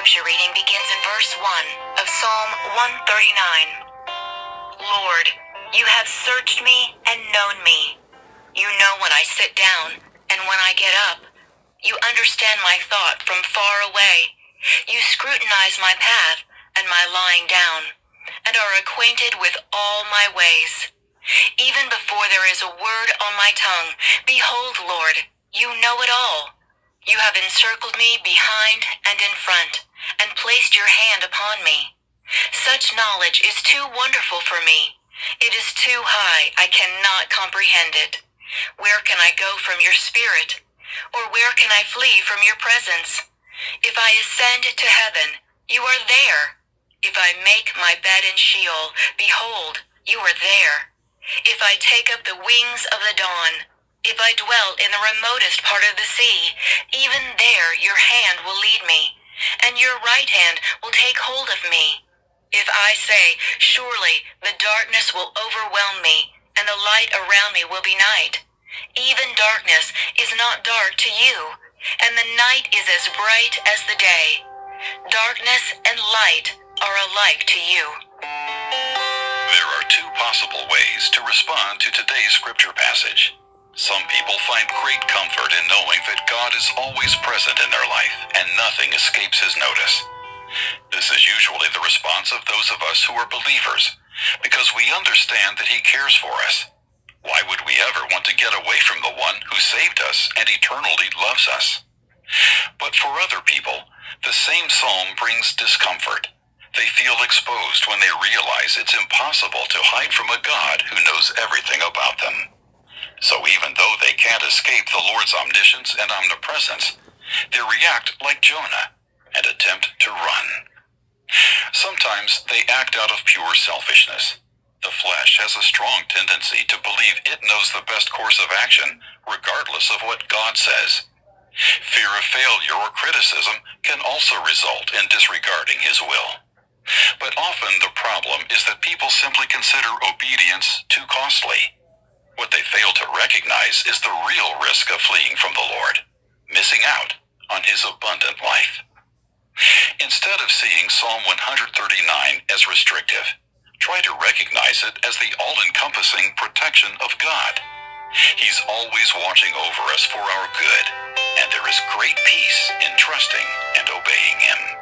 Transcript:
scripture reading begins in verse 1 of Psalm 139. Lord, you have searched me and known me. You know when I sit down and when I get up. You understand my thought from far away. You scrutinize my path and my lying down, and are acquainted with all my ways. Even before there is a word on my tongue, behold, Lord, you know it all. You have encircled me behind and in front, and placed your hand upon me. Such knowledge is too wonderful for me. It is too high, I cannot comprehend it. Where can I go from your spirit? Or where can I flee from your presence? If I ascend to heaven, you are there. If I make my bed in Sheol, behold, you are there. If I take up the wings of the dawn, if I dwell in the remotest part of the sea, even there your hand will lead me, and your right hand will take hold of me. If I say, surely the darkness will overwhelm me, and the light around me will be night. Even darkness is not dark to you, and the night is as bright as the day. Darkness and light are alike to you. There are two possible ways to respond to today's scripture passage. Some people find great comfort in knowing that God is always present in their life and nothing escapes his notice. This is usually the response of those of us who are believers, because we understand that he cares for us. Why would we ever want to get away from the one who saved us and eternally loves us? But for other people, the same psalm brings discomfort. They feel exposed when they realize it's impossible to hide from a God who knows everything about them. So even though they can't escape the Lord's omniscience and omnipresence, they react like Jonah and attempt to run. Sometimes they act out of pure selfishness. The flesh has a strong tendency to believe it knows the best course of action, regardless of what God says. Fear of failure or criticism can also result in disregarding his will. But often the problem is that people simply consider obedience too costly. What they fail to recognize is the real risk of fleeing from the Lord, missing out on his abundant life. Instead of seeing Psalm 139 as restrictive, try to recognize it as the all-encompassing protection of God. He's always watching over us for our good, and there is great peace in trusting and obeying him.